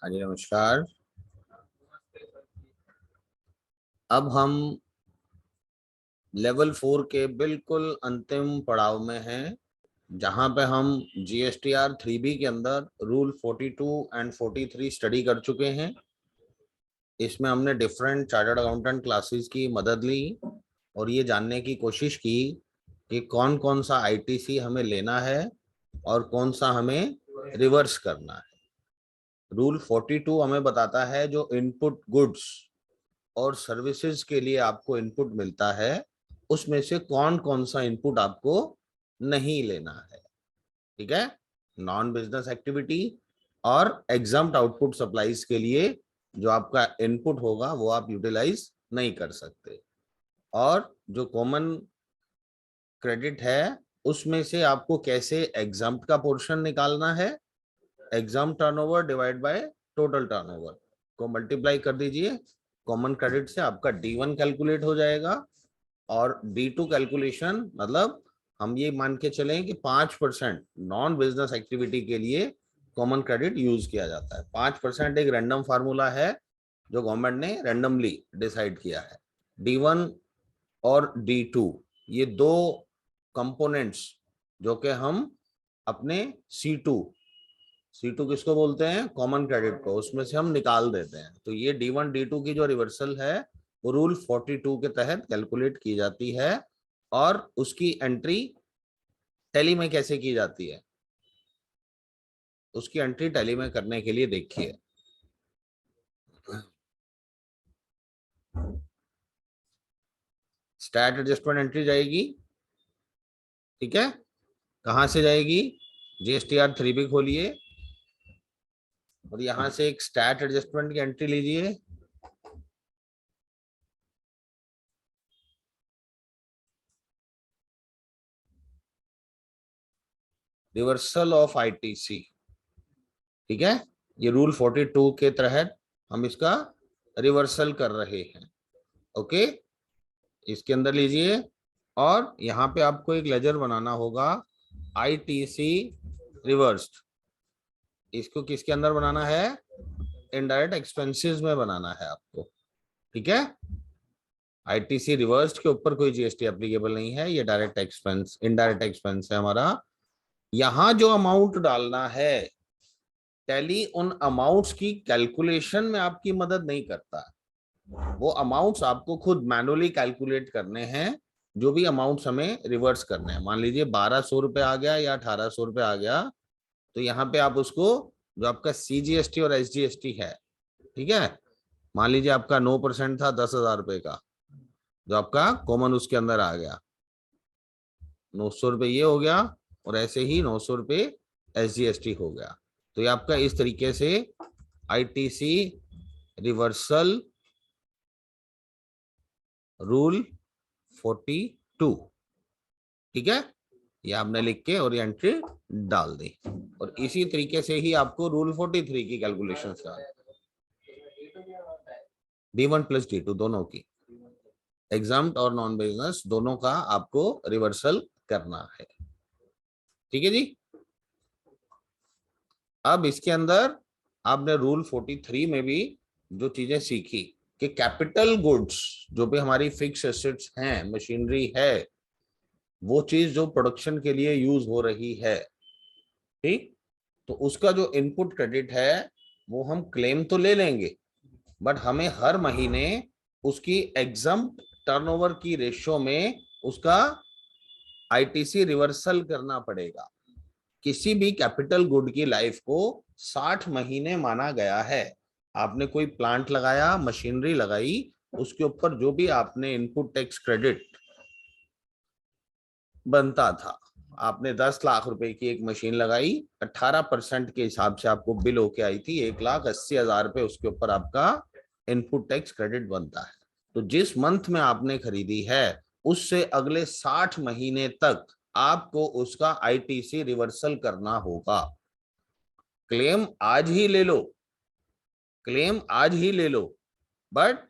हाँ जी, नमस्कार। अब हम लेवल 4 के बिल्कुल अंतिम पड़ाव में हैं, जहां पे हम GSTR 3B के अंदर रूल 42 एंड 43 स्टडी कर चुके हैं। इसमें हमने डिफरेंट चार्टर्ड अकाउंटेंट क्लासेस की मदद ली और ये जानने की कोशिश की कि कौन कौन सा ITC हमें लेना है और कौन सा हमें रिवर्स करना है। रूल 42 हमें बताता है जो इनपुट गुड्स और सर्विसेज के लिए आपको इनपुट मिलता है उसमें से कौन कौन सा इनपुट आपको नहीं लेना है। ठीक है, नॉन बिजनेस एक्टिविटी और एग्जाम्प्ट आउटपुट सप्लाईज के लिए जो आपका इनपुट होगा वो आप यूटिलाइज नहीं कर सकते। और जो कॉमन क्रेडिट है उसमें से आपको कैसे एग्जाम्प्ट का पोर्शन निकालना है। Exam turnover divide by total turnover को मल्टीप्लाई कर दीजिए। कॉमन क्रेडिट से आपका D1 कैलकुलेट हो जाएगा और D2 कैलकुलेशन मतलब हम ये मान के चलें कि 5% नॉन बिजनेस एक्टिविटी के लिए कॉमन क्रेडिट यूज किया जाता है। 5% एक रैंडम फार्मूला है जो गवर्नमेंट ने रैंडमली डिसाइड किया है। D1 और D2 ये दो कंपोनेंट्स जो कि हम अपने C2 किसको बोलते हैं, कॉमन क्रेडिट को, उसमें से हम निकाल देते हैं। तो ये D1 D2 की जो रिवर्सल है वो रूल 42 के तहत कैलकुलेट की जाती है और उसकी एंट्री टैली में कैसे की जाती है, उसकी एंट्री टैली में करने के लिए देखिए। स्टैट एडजस्टमेंट एंट्री जाएगी। ठीक है, कहां से जाएगी, GSTR 3B खोलिए और यहां से एक स्टैट एडजस्टमेंट की एंट्री लीजिए। Reversal of ITC। ठीक है, ये रूल 42 के तहत हम इसका रिवर्सल कर रहे हैं। ओके, इसके अंदर लीजिए और यहाँ पे आपको एक लेजर बनाना होगा ITC रिवर्स्ड। इसको किसके अंदर बनाना है, इनडायरेक्ट एक्सपेंसेस में बनाना है आपको। ठीक है, ITC रिवर्स्ड के ऊपर कोई GST एप्लीकेबल नहीं है, ये डायरेक्ट एक्सपेंस इनडायरेक्ट एक्सपेंस है हमारा। यहाँ जो अमाउंट डालना है टैली उन अमाउंट्स की कैलकुलेशन में आपकी मदद नहीं करता। वो अमाउंट्स आपको खुद मैनुअली कैलकुलेट करने हैं। जो भी अमाउंट्स हमें रिवर्स करने हैं, मान लीजिए 1200 रुपए आ गया या 1800 रुपए आ गया, तो यहाँ पे आप उसको जो आपका CGST और SGST है, ठीक है, मान लीजिए आपका 9% था 10,000 रुपए का, जो आपका कॉमन उसके अंदर आ गया 900 रुपए ये हो गया और ऐसे ही 900 रुपए SGST हो गया। तो ये आपका इस तरीके से ITC रिवर्सल रूल 42। ठीक है, ये आपने लिख के और ये एंट्री डाल दी और इसी तरीके से ही आपको रूल 43 की कैलकुलेशन D1 प्लस D2 दोनों की, एग्जाम्प्ट और नॉन बिजनेस दोनों का आपको रिवर्सल करना है। ठीक है जी, अब इसके अंदर आपने रूल 43 में भी जो चीजें सीखी कि कैपिटल गुड्स जो भी हमारी फिक्स एसेट्स हैं, मशीनरी है, वो चीज जो प्रोडक्शन के लिए यूज हो रही है, ठीक, तो उसका जो इनपुट क्रेडिट है वो हम क्लेम तो ले लेंगे, बट हमें हर महीने उसकी एग्जम्प्ट टर्नओवर की रेशियो में उसका ITC रिवर्सल करना पड़ेगा। किसी भी कैपिटल गुड की लाइफ को 60 महीने माना गया है। आपने कोई प्लांट लगाया, मशीनरी लगाई, उसके ऊपर जो भी आपने इनपुट टैक्स क्रेडिट बनता था, आपने 10 लाख रुपए की एक मशीन लगाई, 18% के हिसाब से आपको बिल होके आई थी 1,80,000 रुपए, उसके ऊपर आपका इनपुट टैक्स क्रेडिट बनता है। तो जिस मंथ में आपने खरीदी है उससे अगले 60 महीने तक आपको उसका ITC रिवर्सल करना होगा। क्लेम आज ही ले लो, क्लेम आज ही ले लो, बट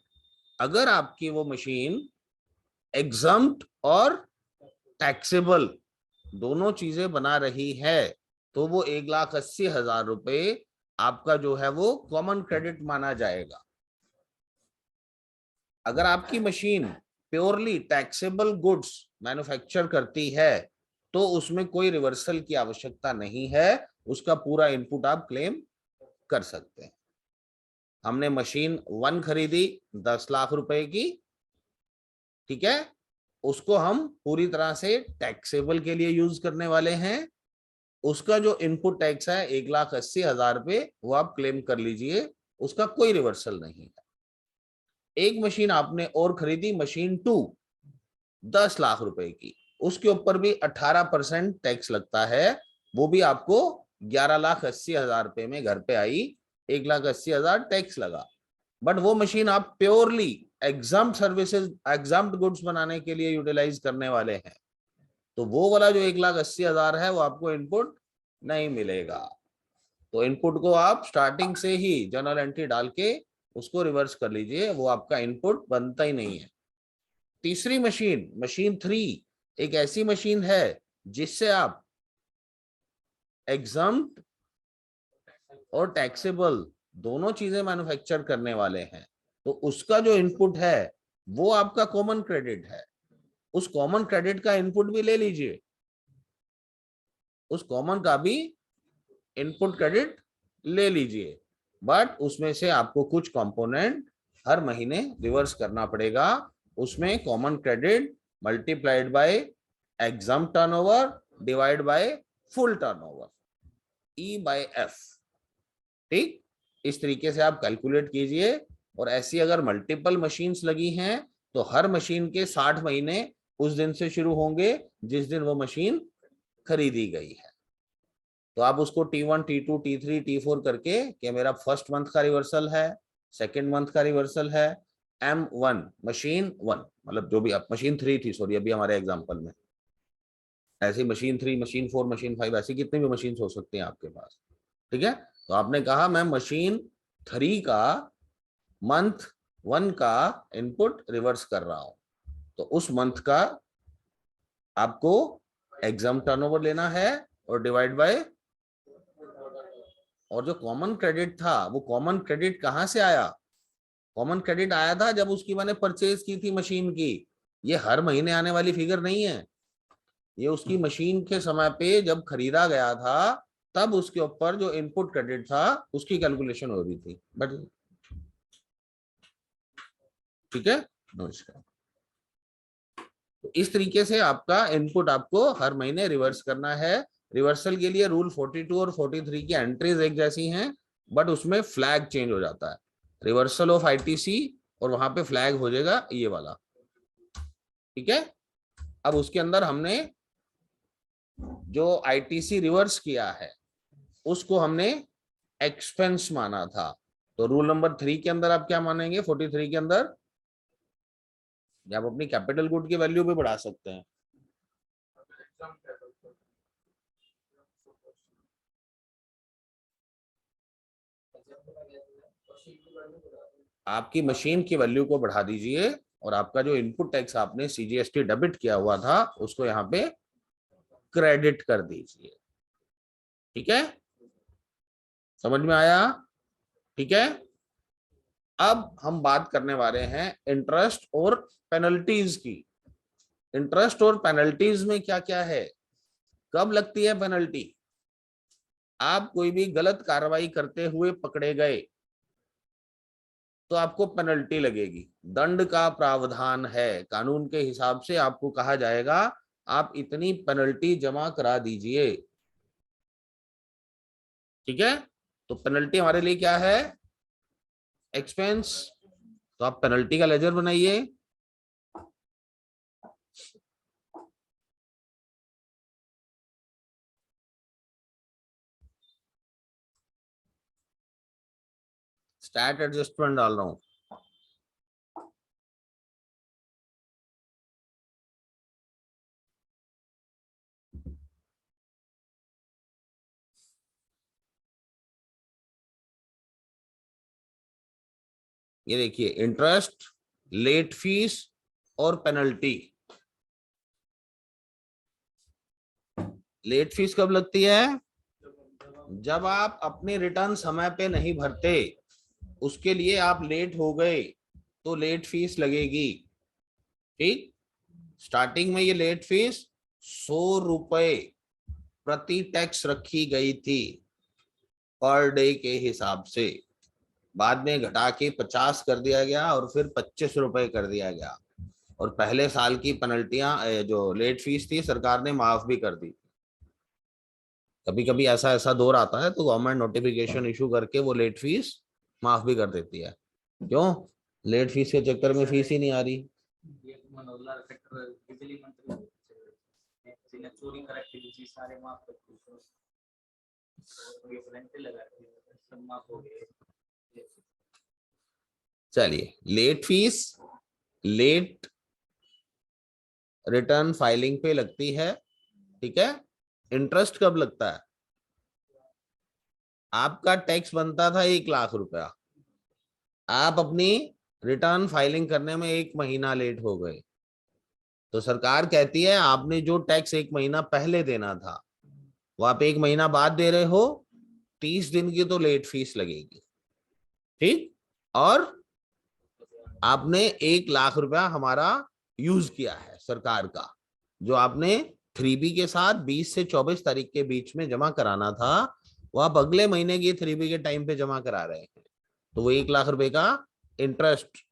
अगर आपकी वो मशीन एग्जम्प्ट और टैक्सेबल दोनों चीजें बना रही है तो वो 1,80,000 रुपए आपका जो है वो कॉमन क्रेडिट माना जाएगा। अगर आपकी machine purely taxable goods manufacture करती है तो उसमें कोई रिवर्सल की आवश्यकता नहीं है, उसका पूरा इनपुट आप क्लेम कर सकते हैं। हमने मशीन 1 खरीदी 10 लाख रुपए की, ठीक है, उसको हम पूरी तरह से टैक्सेबल के लिए यूज करने वाले हैं। उसका जो इनपुट टैक्स है 1,80,000 पे, वो आप क्लेम कर लीजिए, उसका कोई रिवर्सल नहीं है। एक मशीन आपने और खरीदी, मशीन 2 10 लाख रुपए की, उसके ऊपर भी 18% टैक्स लगता है, वो भी आपको 11,80,000 रुपए में घर पे आई, 1,80,000 टैक्स लगा। बट वो मशीन आप purely exempt services exempt goods बनाने के लिए यूटिलाइज करने वाले हैं, तो वो वाला जो 1,80,000 है वो आपको इनपुट नहीं मिलेगा। तो इनपुट को आप स्टार्टिंग से ही जर्नल एंट्री डाल के उसको रिवर्स कर लीजिए, वो आपका इनपुट बनता ही नहीं है। तीसरी मशीन, मशीन 3, एक ऐसी मशीन है जिससे आप एग्जाम्प्ट और टैक्सेबल दोनों चीजें मैन्युफैक्चर करने वाले हैं, तो उसका जो इनपुट है वो आपका कॉमन क्रेडिट है। उस कॉमन क्रेडिट का इनपुट भी ले लीजिए, उस कॉमन का भी इनपुट क्रेडिट ले लीजिए, बट उसमें से आपको कुछ कंपोनेंट हर महीने रिवर्स करना पड़ेगा। उसमें common credit multiplied by exam turnover divide by full turnover, E/F। ठीक, इस तरीके से आप कैलकुलेट कीजिए। और ऐसी अगर मल्टीपल मशीन्स लगी हैं तो हर मशीन के 60 महीने उस दिन से शुरू होंगे जिस दिन वो मशीन खरीदी गई है। तो आप उसको T1 T2 T3 T4 करके कि मेरा फर्स्ट मंथ का रिवर्सल है, सेकेंड मंथ का रिवर्सल है, M1 मशीन 1, मतलब जो भी आप मशीन 3 थी, सॉरी अभी हमारे एग्जांपल में, ऐसी मशीन 3 मशीन 4 मशीन 5 ऐसी कितनी भी मशीन हो सकती हैं आपके पास, ठीक है। तो आपने कहा मैं मशीन 3 का मंथ 1 का इनपुट रिवर्स कर रहा हूं, तो उस मंथ का आपको एग्जाम टर्नओवर लेना है और डिवाइड बाय, और जो कॉमन क्रेडिट था वो कॉमन क्रेडिट कहां से आया? कॉमन क्रेडिट आया था जब उसकी मैंने परचेज की थी मशीन की, ये हर महीने आने वाली फिगर नहीं है, ये उसकी मशीन के समय पे जब खरीदा गया था तब उसके ऊपर जो इनपुट क्रेडिट था उसकी कैलकुलेशन हो रही थी। बट ठीक है, नमस्कार। तो इस तरीके से आपका इनपुट आपको हर महीने रिवर्स करना है। रिवर्सल के लिए रूल 42 और 43 की एंट्रीज एक जैसी हैं, बट उसमें फ्लैग चेंज हो जाता है, रिवर्सल ऑफ आईटीसी और वहां पे फ्लैग हो जाएगा ये वाला, ठीक है। अब उसके अंदर हमने जो आईटीसी रिवर्स किया है उसको हमने एक्सपेंस माना था, तो रूल नंबर 3 के अंदर आप क्या मानेंगे? 43 के अंदर आप अपनी कैपिटल गुड की वैल्यू भी बढ़ा सकते हैं। आपकी मशीन की वैल्यू को बढ़ा दीजिए और आपका जो इनपुट टैक्स आपने सीजीएसटी डेबिट किया हुआ था उसको यहाँ पे क्रेडिट कर दीजिए, ठीक है, समझ में आया? ठीक है। अब हम बात करने वाले हैं इंटरेस्ट और पेनल्टीज की। इंटरेस्ट और पेनल्टीज में क्या क्या है? कब लगती है पेनल्टी? आप कोई भी गलत कार्रवाई करते हुए पकड़े गए तो आपको पेनल्टी लगेगी, दंड का प्रावधान है, कानून के हिसाब से आपको कहा जाएगा आप इतनी पेनल्टी जमा करा दीजिए, ठीक है। तो पेनल्टी हमारे लिए क्या है? एक्सपेंस। तो आप पेनल्टी का लेजर बनाइए। स्टैट एडजस्टमेंट डाल रहा हूं। ये देखिए, इंटरेस्ट, लेट फीस और पेनल्टी। लेट फीस कब लगती है? जब आप अपने रिटर्न समय पे नहीं भरते, उसके लिए आप लेट हो गए, तो लेट फीस लगेगी। ठीक, स्टार्टिंग में ये लेट फीस 100 रुपए प्रति टैक्स रखी गई थी पर डे के हिसाब से। बाद में घटा के 50 कर दिया गया और फिर 25 रुपए कर दिया गया। और पहले साल की पेनल्टियां, जो लेट फीस थी, सरकार ने माफ भी कर दी। कभी कभी ऐसा ऐसा दौर आता है तो गवर्नमेंट नोटिफिकेशन इशू करके वो लेट फीस माफ भी कर देती है। क्यों? लेट फीस के चक्कर में फीस ही नहीं आ रही। चोरी सारे माफ चलिए, late fees late return filing पे लगती है। ठीक है, इंटरेस्ट कब लगता है? आपका टैक्स बनता था 1 लाख रुपया, आप अपनी रिटर्न फाइलिंग करने में 1 महीना लेट हो गए, तो सरकार कहती है आपने जो टैक्स 1 महीना पहले देना था वो आप 1 महीना बाद दे रहे हो, 30 दिन की तो लेट फीस लगेगी। ठीक, और आपने 1 लाख रुपया हमारा यूज किया है सरकार का, जो आपने 3B के साथ 20 से 24 तारीख के बीच में जमा कराना था, वो आप अगले महीने की 3B के टाइम पे जमा करा रहे हैं। तो वो 1 लाख रुपए का इंटरेस्ट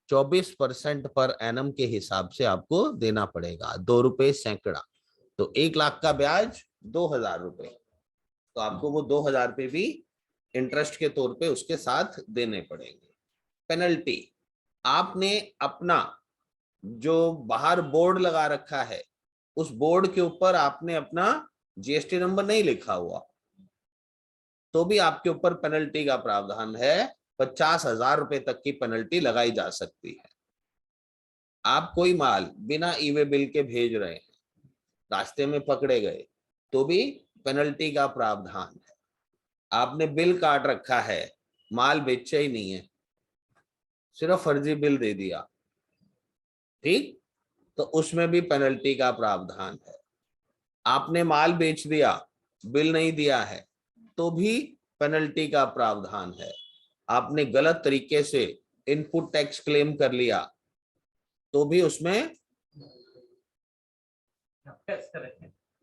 24% पर एनम के हिसाब से आपको देना पड़ेगा, 2 रुपए सैकड़ा। तो 1 लाख का ब्याज 2,000 रुपए, तो आपको वो 2,000 रुपए भी इंटरेस्ट के तौर पे उसके साथ देने पड़ेंगे। पेनल्टी, आपने अपना जो बाहर बोर्ड लगा रखा है, उस बोर्ड के ऊपर आपने अपना जीएसटी नंबर नहीं लिखा हुआ, तो भी आपके ऊपर पेनल्टी का प्रावधान है। 50,000 रुपए तक की पेनल्टी लगाई जा सकती है। आप कोई माल बिना ईवे बिल के भेज रहे हैं, रास्ते में पकड़े गए, तो भी पेनल्टी का प्रावधान है। आपने बिल काट रखा है, माल बेचा ही नहीं है, सिर्फ फर्जी बिल दे दिया, ठीक, तो उसमें भी पेनल्टी का प्रावधान है। आपने माल बेच दिया, बिल नहीं दिया है, तो भी पेनल्टी का प्रावधान है। आपने गलत तरीके से इनपुट टैक्स क्लेम कर लिया, तो भी उसमें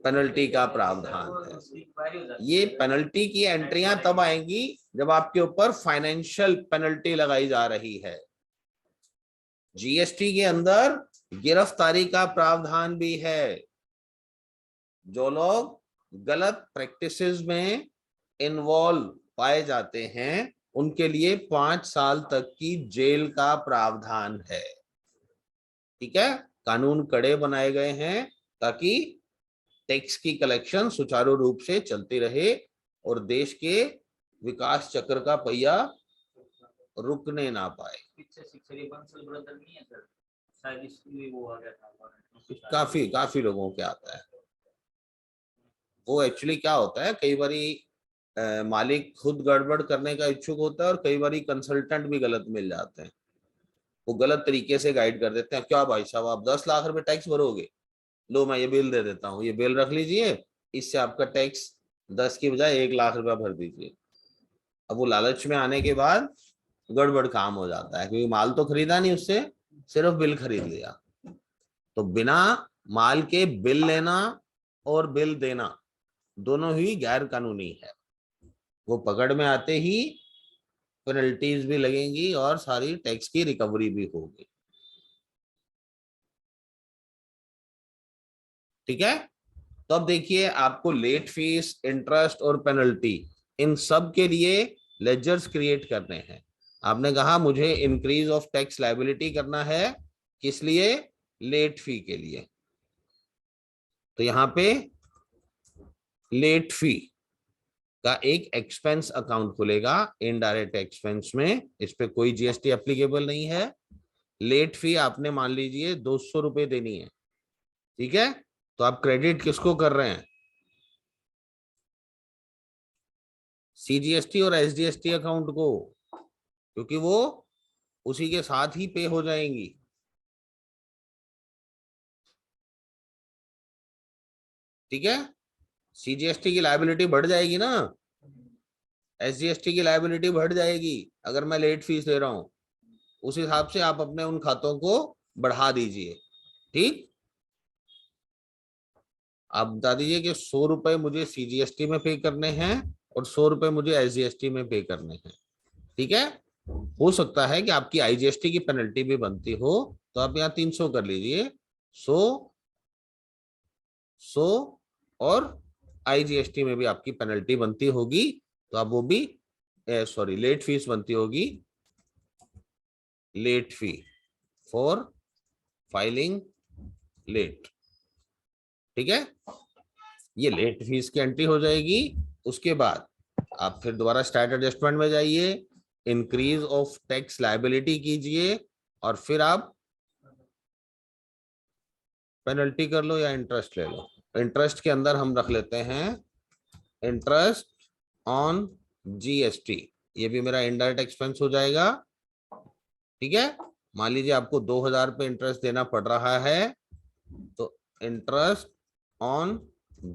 पेनल्टी का प्रावधान है। ये पेनल्टी की एंट्रियां तब आएंगी जब आपके ऊपर फाइनेंशियल पेनल्टी लगाई जा रही है। जीएसटी के अंदर गिरफ्तारी का प्रावधान भी है। जो लोग गलत प्रैक्टिसेस में इन्वॉल्व पाए जाते हैं, उनके लिए 5 साल तक की जेल का प्रावधान है। ठीक है, कानून कड़े बनाए गए हैं ताकि टैक्स की कलेक्शन सुचारू रूप से चलती रहे और देश के विकास चक्र का पहिया रुकने ना पाए। काफी काफी लोगों के आता है। वो एक्चुअली क्या होता है, कई बारी मालिक खुद गड़बड़ करने का इच्छुक होता है और कई बारी कंसल्टेंट भी गलत मिल जाते हैं। वो गलत तरीके से गाइड कर देते हैं, क्या भाई साहब आप 10 लाख रुपए टैक्स भरोगे, लो मैं ये बिल दे देता हूँ, ये बिल रख लीजिए, इससे आपका टैक्स 10 की बजाय 1 लाख रुपया भर दीजिए। अब वो लालच में आने के बाद गड़बड़ काम हो जाता है, क्योंकि माल तो खरीदा नहीं उससे, सिर्फ बिल खरीद लिया। तो बिना माल के बिल लेना और बिल देना दोनों ही गैर कानूनी है। वो पकड़ में आते ही पेनल्टीज भी लगेंगी और सारी टैक्स की रिकवरी भी होगी। ठीक है, तो अब देखिए, आपको लेट फीस, इंटरेस्ट और पेनल्टी, इन सब के लिए लेजर्स क्रिएट करने हैं। आपने कहा मुझे इंक्रीज ऑफ टैक्स लायबिलिटी करना है, किस लिए? लेट फी के लिए। तो यहां पे लेट फी का एक एक्सपेंस अकाउंट खुलेगा इनडायरेक्ट एक्सपेंस में, इस पे कोई जीएसटी एप्लीकेबल नहीं है। लेट फी आपने मान लीजिए 200 रुपए देनी है। ठीक है, तो आप क्रेडिट किसको कर रहे हैं? सीजीएसटी और एसजीएसटी अकाउंट को, क्योंकि वो उसी के साथ ही पे हो जाएंगी। ठीक है, सीजीएसटी की लायबिलिटी बढ़ जाएगी ना, SGST की लायबिलिटी बढ़ जाएगी अगर मैं लेट फीस ले रहा हूं। उस हिसाब से आप अपने उन खातों को बढ़ा दीजिए। ठीक, आप बता दीजिए कि 100 रुपए मुझे CGST में पे करने हैं और 100 रुपए मुझे SGST में पे करने हैं। ठीक है, हो सकता है कि आपकी IGST की पेनल्टी भी बनती हो, तो आप यहाँ 300 कर लीजिए। 100 और IGST में भी आपकी पेनल्टी बनती होगी, तो आप वो भी सॉरी लेट फीस बनती होगी, late fee for filing late. ठीक है, ये लेट फीस की एंट्री हो जाएगी। उसके बाद आप फिर दोबारा स्टैट एडजस्टमेंट में जाइए, इंक्रीज ऑफ टैक्स लायबिलिटी कीजिए और फिर आप पेनल्टी कर लो या इंटरेस्ट ले लो। इंटरेस्ट के अंदर हम रख लेते हैं इंटरेस्ट ऑन GST, ये भी मेरा इनडायरेक्ट एक्सपेंस हो जाएगा। ठीक है, मान लीजिए आपको 2000 पे इंटरेस्ट देना पड़ रहा है, तो इंटरेस्ट ऑन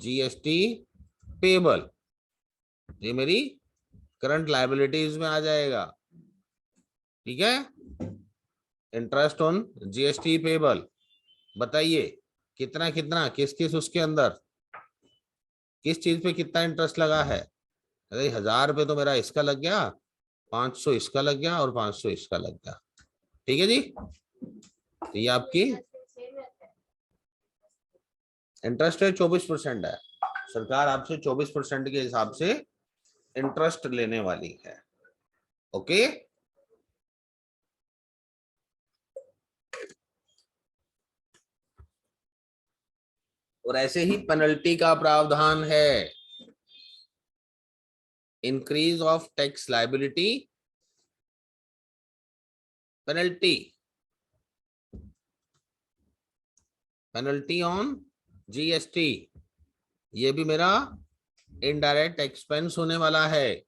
GST पेबल ये मेरी करंट लायबिलिटीज में आ जाएगा। ठीक है, इंटरेस्ट ऑन GST पेबल, बताइए कितना कितना किस किस उसके अंदर किस चीज पे कितना इंटरेस्ट लगा है। अरे 1000 रुपये तो मेरा इसका लग गया, 500 इसका लग गया और 500 इसका लग गया। ठीक है जी, तो ये आपकी इंटरेस्ट रेट 24% है। सरकार आपसे 24% के हिसाब से इंटरेस्ट लेने वाली है। ओके, और ऐसे ही पेनल्टी का प्रावधान है, increase of tax liability penalty, penalty on GST, ये भी मेरा इनडायरेक्ट एक्सपेंस होने वाला है,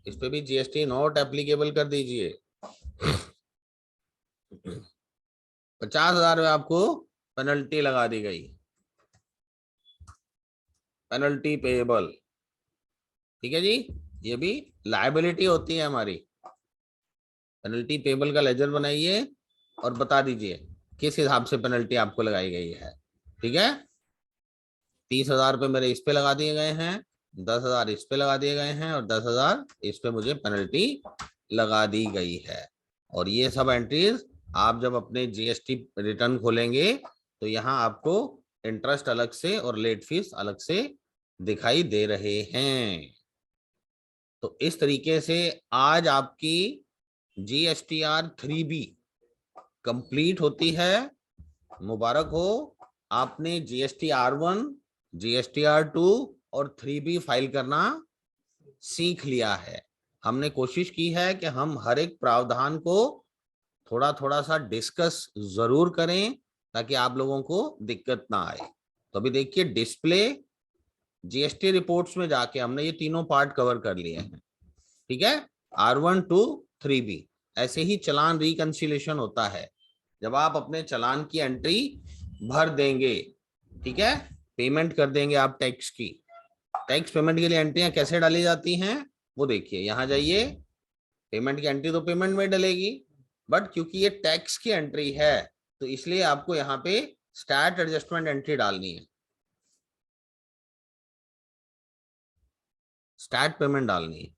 इस पे भी GST नोट एप्लीकेबल कर दीजिए। 50,000 में आपको पेनल्टी लगा दी गई, पेनल्टी पेएबल। ठीक है जी, ये भी लायबिलिटी होती है हमारी। पेनल्टी पेएबल का लेजर बनाइए और बता दीजिए किस हिसाब से पेनल्टी आपको लगाई गई है। ठीक है, 30,000 रुपये मेरे इस पे लगा दिए गए हैं, 10,000 इस पे लगा दिए गए हैं और 10,000 इस पे मुझे पेनल्टी लगा दी गई है। और ये सब एंट्रीज आप जब अपने GST रिटर्न खोलेंगे तो यहाँ आपको इंटरेस्ट अलग से और लेट फीस अलग से दिखाई दे रहे हैं। तो इस तरीके से आज आपकी GSTR 3B कंप्लीट होती है। मुबारक हो, आपने GSTR 1, GSTR 2 और 3B फाइल करना सीख लिया है। हमने कोशिश की है कि हम हर एक प्रावधान को थोड़ा थोड़ा सा डिस्कस जरूर करें ताकि आप लोगों को दिक्कत ना आए। तो अभी देखिए डिस्प्ले GST रिपोर्ट्स में जाके हमने ये तीनों पार्ट कवर कर लिए हैं। ठीक है, R1 to 3B। ऐसे ही चलान रिकंसिलेशन होता है, जब आप अपने चलान की एंट्री भर देंगे, ठीक है, पेमेंट कर देंगे आप टैक्स की, टैक्स पेमेंट के लिए एंट्रियां कैसे डाली जाती हैं वो देखिए। यहां जाइए, पेमेंट की एंट्री तो पेमेंट में डलेगी, बट क्योंकि ये टैक्स की एंट्री है तो इसलिए आपको यहाँ पे स्टैट एडजस्टमेंट एंट्री डालनी है, स्टैट पेमेंट डालनी है।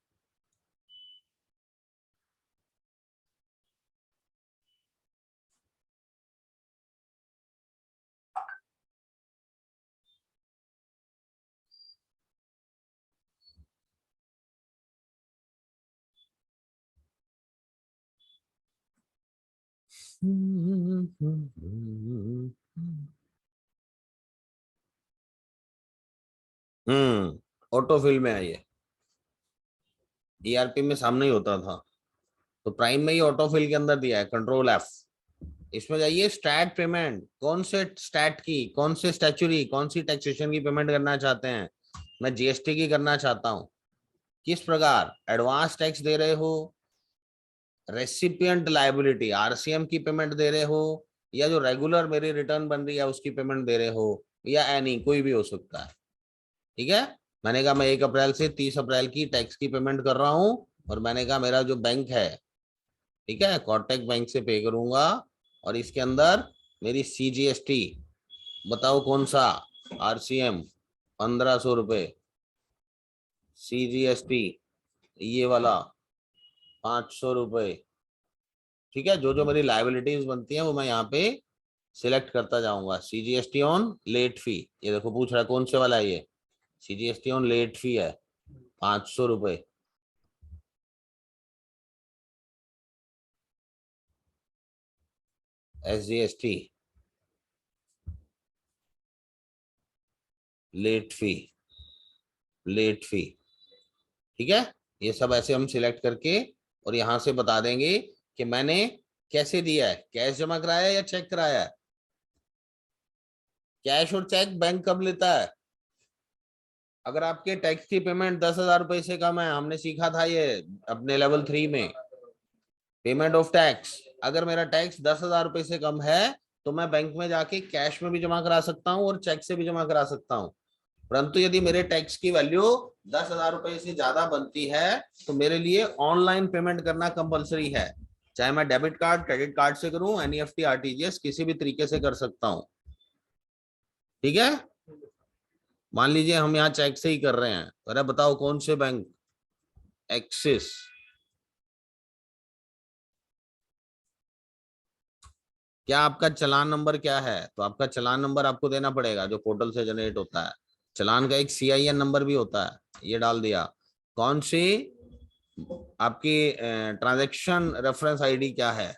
ऑटोफिल में आइए, ERP में सामने ही होता था, तो प्राइम में ही ऑटोफिल के अंदर दिया है, Ctrl+F। इसमें जाइए, स्टैट पेमेंट, कौन से स्टैट की, कौन से स्टैचुरी, कौन सी टैक्सेशन की पेमेंट करना चाहते हैं। मैं GST की करना चाहता हूं। किस प्रकार, एडवांस टैक्स दे रहे हो, रेसिपिएंट लायबिलिटी RCM की पेमेंट दे रहे हो, या जो रेगुलर मेरी रिटर्न बन रही है उसकी पेमेंट दे रहे हो, या एनी कोई भी हो सकता है। ठीक है, मैंने कहा मैं 1 अप्रैल से 30 अप्रैल की टैक्स की पेमेंट कर रहा हूँ, और मैंने कहा मेरा जो बैंक है, ठीक है, कोटक बैंक से पे करूंगा, और इसके अंदर मेरी CGST बताओ कौन सा, RCM 1500 रुपये, CGST ये वाला 500 रुपये, ठीक है। जो जो मेरी लाइबिलिटीज बनती हैं वो मैं यहाँ पे सिलेक्ट करता जाऊंगा। CGST ऑन लेट फी, ये देखो पूछ रहा है कौन से वाला है ये, CGST ऑन लेट फी है 500 रुपये। SGST late fee, late fee, ठीक है। ये सब ऐसे हम सिलेक्ट करके और यहाँ से बता देंगे कि मैंने कैसे दिया है, कैश जमा कराया या चेक कराया है। कैश और चेक बैंक कब लेता है, अगर आपके टैक्स की पेमेंट 10,000 रुपए से कम है, हमने सीखा था ये अपने लेवल 3 में, पेमेंट ऑफ टैक्स। अगर मेरा टैक्स 10,000 रुपए से कम है तो मैं बैंक में जाके कैश में भी जमा करा सकता हूँ और चेक से भी जमा करा सकता हूँ। परंतु यदि मेरे टैक्स की वैल्यू 10,000 रुपए से ज्यादा बनती है तो मेरे लिए ऑनलाइन पेमेंट करना कंपलसरी है, चाहे मैं डेबिट कार्ड क्रेडिट कार्ड से करूं, NEFT RTGS किसी भी तरीके से कर सकता हूं, ठीक है। मान लीजिए हम यहाँ चेक से ही कर रहे हैं, अरे बताओ कौन से बैंक, एक्सिस, क्या आपका चालान नंबर क्या है, तो आपका चालान नंबर आपको देना पड़ेगा जो पोर्टल से जनरेट होता है। चालान का एक CIN नंबर भी होता है, ये डाल दिया। कौन सी आपकी ट्रांजैक्शन रेफरेंस ID क्या है,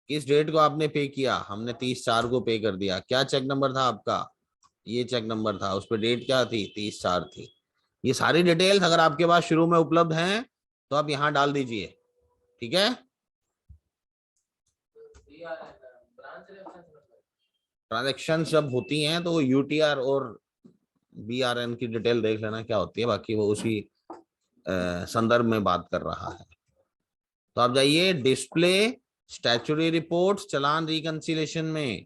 किस डेट को आपने पे किया, हमने 30/4 को पे कर दिया। क्या चेक नंबर था आपका, ये चेक नंबर था, उस पर डेट क्या थी, 30/4 थी। ये सारी डिटेल्स अगर आपके पास शुरू में उपलब्ध हैं तो आप यहाँ डाल दीजिए, ठीक है। ट्रांजेक्शन जब होती हैं तो वो UTR और BRN की डिटेल देख लेना क्या होती है, बाकी वो उसी संदर्भ में बात कर रहा है। तो आप जाइए डिस्प्ले स्टैट्यूटरी रिपोर्ट्स चालान रिकंसिलेशन में,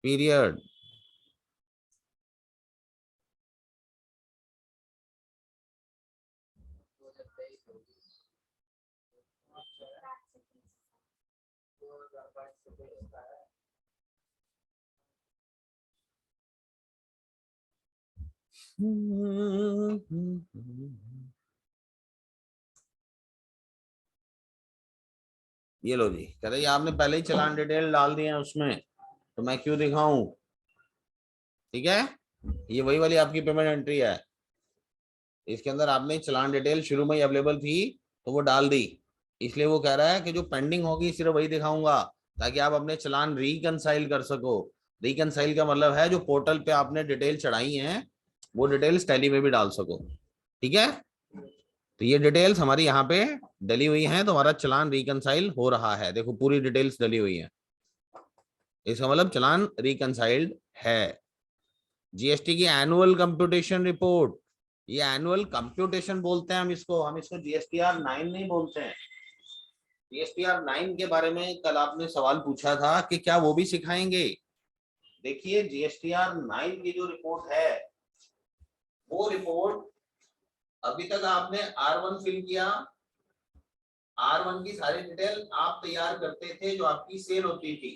पीरियड, ये लो जी, कह रही आपने पहले ही चालान डिटेल डाल दिए हैं उसमें, तो मैं क्यों दिखाऊं, ठीक है। ये वही वाली आपकी पेमेंट एंट्री है, इसके अंदर आपने चालान डिटेल शुरू में ही अवेलेबल थी तो वो डाल दी, इसलिए वो कह रहा है कि जो पेंडिंग होगी सिर्फ वही दिखाऊंगा ताकि आप अपने चालान रिकंसाइल कर सको। रिकंसाइल का मतलब है जो पोर्टल पे आपने डिटेल चढ़ाई हैं वो डिटेल्स टैली में भी डाल सको, ठीक है। तो ये डिटेल्स हमारी यहाँ पे डली हुई हैं, तो हमारा चालान रिकंसाइल हो रहा है, देखो पूरी डिटेल्स डली हुई है, इसका मतलब चालान रिकंसाइल्ड है। GST की एनुअल कंप्यूटेशन रिपोर्ट, ये एनुअल कंप्यूटेशन बोलते हैं हम इसको GSTR 9 नहीं बोलते हैं। GSTR 9 के बारे में कल आपने सवाल पूछा था कि क्या वो भी सिखाएंगे। देखिए GSTR 9 की जो रिपोर्ट है वो रिपोर्ट, अभी तक आपने R1 फिल किया, R1 की सारी डिटेल आप तैयार करते थे जो आपकी सेल होती थी।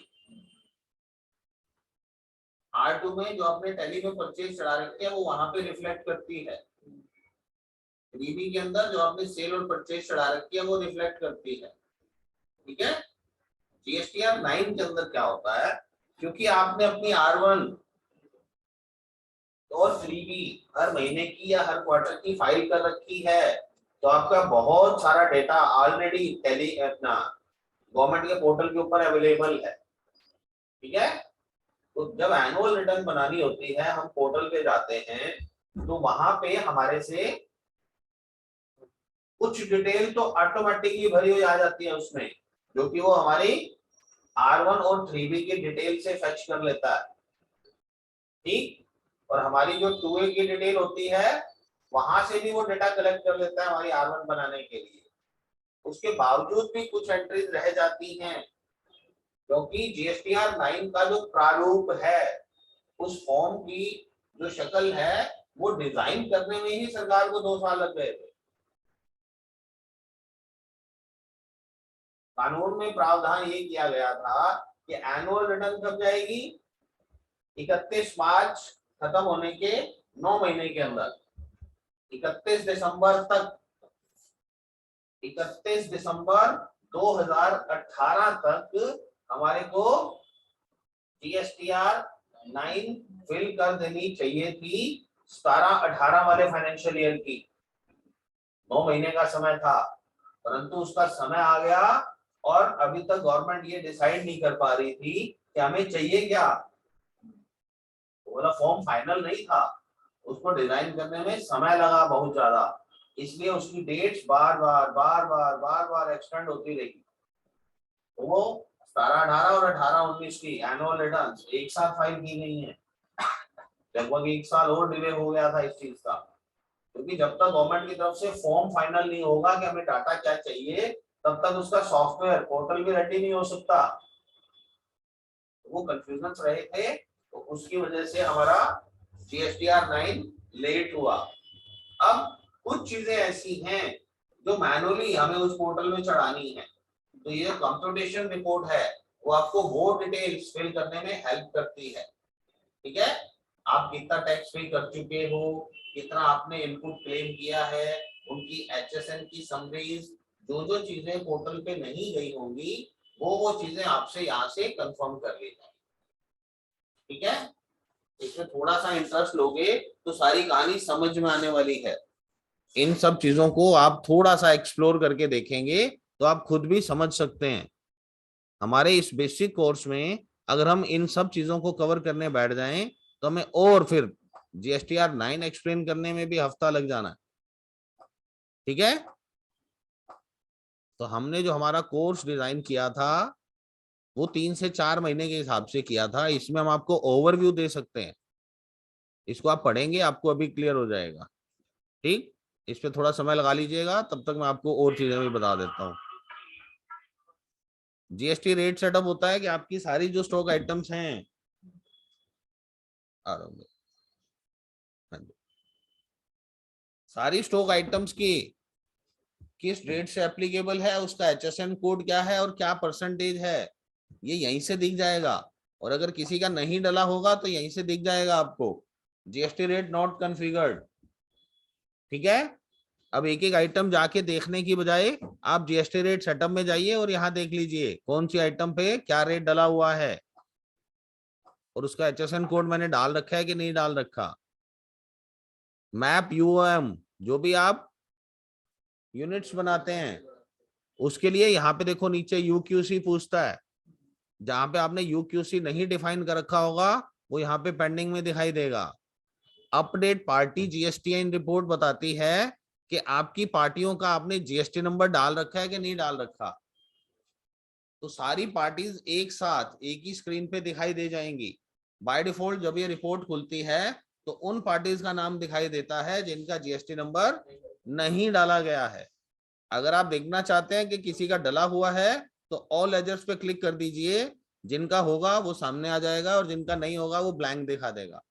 R2 में जो आपने टैली में परचेज चढ़ा रखे हैं वो वहां पे रिफ्लेक्ट करती है, 3B के अंदर जो आपने सेल और परचेज चढ़ा रखी है वो रिफ्लेक्ट करती है, ठीक है। GSTR 9 के अंदर क्या होता है, क्योंकि आपने अपनी R1 और 3B हर महीने की या हर क्वार्टर की फाइल कर रखी है, तो आपका बहुत सारा डेटा ऑलरेडी टैली अपना गवर्नमेंट के पोर्टल के ऊपर अवेलेबल है, ठीक है। तो जब एनुअल रिटर्न बनानी होती है हम पोर्टल पे जाते हैं तो वहां पे हमारे से कुछ डिटेल तो ऑटोमेटिकली भरी हुई आ जाती है उसमें, जो कि वो हमारी R1 और 3B की डिटेल से फैच कर लेता है, ठीक। और हमारी जो 2A की डिटेल होती है वहां से भी वो डेटा कलेक्ट कर लेता है हमारी R1 बनाने के लिए। उसके बावजूद भी कुछ एंट्रीज रह जाती हैं क्योंकि GSTR 9 का जो प्रारूप है उस फॉर्म की जो शक्ल है वो डिजाइन करने में ही सरकार को 2 साल लग गए थे। कानून में प्रावधान ये किया गया था कि एनुअल रिटर्न कब जाएगी, 31 मार्च खत्म होने के 9 महीने के अंदर, 31 दिसंबर तक, 31 दिसंबर 2018 तक हमारे को जीएसटीआर 9 फिल कर देनी चाहिए थी 17-18 वाले फाइनेंशियल ईयर की। 9 महीने का समय था, परंतु उसका समय आ गया और अभी तक गवर्नमेंट ये डिसाइड नहीं कर पा रही थी कि हमें चाहिए क्या। बोला फॉर्म फाइनल नहीं था, उसको डिजाइन करने में समय लगा बहुत ज्यादा, इसलिए उसकी डेट्स बार बार एक्सटेंड होती रही। तो वो 17-18 और 18-19 की एनुअल रिटर्न्स एक साथ फाइल की गई है। लगभग 1 साल और डिले हो गया था इस चीज का, क्योंकि जब तक गवर्नमेंट की तरफ से फॉर्म फाइनल नहीं होगा कि हमें डाटा क्या चाहिए, तब तक उसका सॉफ्टवेयर पोर्टल भी रेडी नहीं हो सकता। वो कंफ्यूजन रहे थे, तो उसकी वजह से हमारा जीएसटीआर 9 लेट हुआ। अब कुछ चीजें ऐसी हैं जो मैनुअली हमें उस पोर्टल में चढ़ानी है, तो ये कंप्यूटेशन रिपोर्ट है वो आपको वो डिटेल्स फिल करने में हेल्प करती है। ठीक है, आप कितना टैक्स पे कर चुके हो, कितना आपने इनपुट क्लेम किया है, उनकी एचएसएन की समरीज, जो चीजें पोर्टल पे नहीं गई होंगी वो चीजें आपसे यहाँ से कंफर्म कर ली जाए। ठीक है, इसमें थोड़ा सा इंटरेस्ट लोगे तो सारी कहानी समझ में आने वाली है। इन सब चीजों को आप थोड़ा सा एक्सप्लोर करके देखेंगे तो आप खुद भी समझ सकते हैं। हमारे इस बेसिक कोर्स में अगर हम इन सब चीजों को कवर करने बैठ जाएं तो हमें और फिर जीएसटीआर 9 एक्सप्लेन करने में भी हफ्ता लग जाना है। ठीक है, तो हमने जो हमारा कोर्स डिजाइन किया था वो 3 से 4 महीने के हिसाब से किया था। इसमें हम आपको ओवरव्यू दे सकते हैं, इसको आप पढ़ेंगे आपको अभी क्लियर हो जाएगा। ठीक, इस पे थोड़ा समय लगा लीजिएगा, तब तक मैं आपको और चीजें भी बता देता हूँ। जीएसटी रेट सेटअप होता है कि आपकी सारी जो स्टॉक आइटम्स हैं, सारी स्टॉक आइटम्स की किस रेट से एप्लीकेबल है, उसका एचएसएन कोड क्या है और क्या परसेंटेज है, ये यहीं से दिख जाएगा। और अगर किसी का नहीं डला होगा तो यहीं से दिख जाएगा आपको जीएसटी रेट नॉट कॉन्फ़िगर्ड। ठीक है, अब एक एक आइटम जाके देखने की बजाय आप जीएसटी रेट सेटअप में जाइए और यहाँ देख लीजिए कौन सी आइटम पे क्या रेट डला हुआ है और उसका एचएसएन कोड मैंने डाल रखा है कि नहीं डाल रखा। मैप यूओएम, जो भी आप यूनिट्स बनाते हैं उसके लिए यहाँ पे देखो नीचे यूक्यूसी पूछता है, जहां पे आपने यूक्यूसी नहीं डिफाइन कर रखा होगा वो यहाँ पे पेंडिंग में दिखाई देगा। अपडेट पार्टी जीएसटीआईन रिपोर्ट बताती है कि आपकी पार्टियों का आपने जीएसटी नंबर डाल रखा है कि नहीं डाल रखा। तो सारी पार्टीज एक साथ एक ही स्क्रीन पे दिखाई दे जाएंगी। बाय डिफॉल्ट जब ये रिपोर्ट खुलती है तो उन पार्टीज का नाम दिखाई देता है जिनका जीएसटी नंबर नहीं डाला गया है। अगर आप देखना चाहते हैं कि किसी का डला हुआ है तो ऑल लेजर्स पे क्लिक कर दीजिए, जिनका होगा वो सामने आ जाएगा और जिनका नहीं होगा वो ब्लैंक दिखा देगा।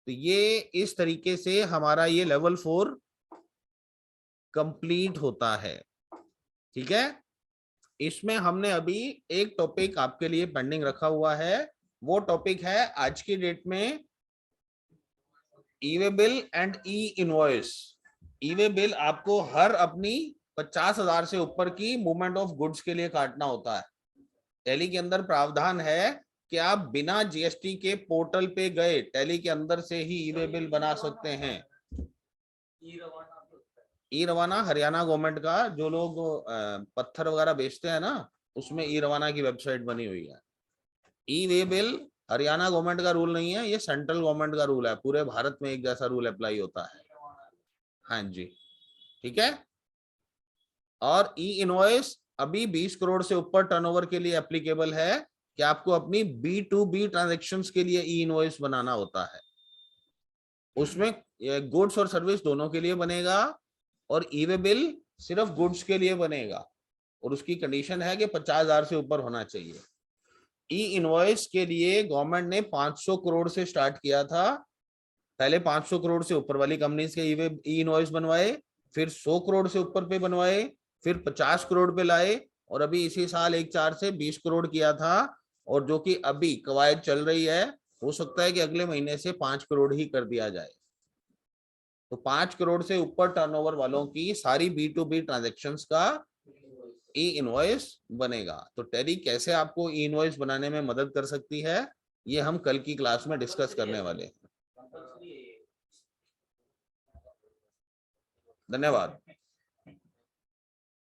तो ये इस तरीके से हमारा ये लेवल 4 कंप्लीट होता है। ठीक है, इसमें हमने अभी एक टॉपिक आपके लिए पेंडिंग रखा हुआ है, वो टॉपिक है आज की डेट में e way bill and e invoice. E way bill आपको हर अपनी 50,000 से ऊपर की मूवमेंट ऑफ गुड्स के लिए काटना होता है। टैली के अंदर प्रावधान है कि आप बिना जीएसटी के पोर्टल पे गए टैली के अंदर से ही ई वे बिल बना सकते हैं। ई रवाना हरियाणा गवर्नमेंट का, जो लोग पत्थर वगैरह बेचते हैं ना, उसमें ई रवाना की वेबसाइट बनी हुई है। ई वे बिल हरियाणा गवर्नमेंट का रूल नहीं है, ये सेंट्रल गवर्नमेंट का रूल है। पूरे भारत में एक जैसा रूल अप्लाई होता है। हाँ जी, ठीक है। और ई इनवॉइस अभी 20 करोड़ से ऊपर टर्नओवर के लिए एप्लीकेबल है कि आपको अपनी B2B ट्रांजैक्शंस के लिए ई इनवॉइस बनाना होता है। उसमें गुड्स और सर्विस दोनों के लिए बनेगा और ई वे बिल सिर्फ गुड्स के लिए बनेगा और उसकी कंडीशन है कि 50,000 से ऊपर होना चाहिए। ई इनवॉइस के लिए गवर्नमेंट ने 500 करोड़ से स्टार्ट किया था। पहले 500 करोड़ से ऊपर वाली कंपनीज के ई इनवॉइस बनवाए, फिर 100 करोड़ से ऊपर पे बनवाए, फिर 50 करोड़ पे लाए, और अभी इसी साल 1/4 से 20 करोड़ किया था। और जो कि अभी कवायद चल रही है, हो सकता है कि अगले महीने से 5 करोड़ ही कर दिया जाए। तो 5 करोड़ से ऊपर टर्नओवर वालों की सारी B2B ट्रांजेक्शन्स का ई इनवॉइस बनेगा। तो टैली कैसे आपको ई इनवॉइस बनाने में मदद कर सकती है, ये हम कल की क्लास में डिस्कस करने वाले हैं। धन्यवाद।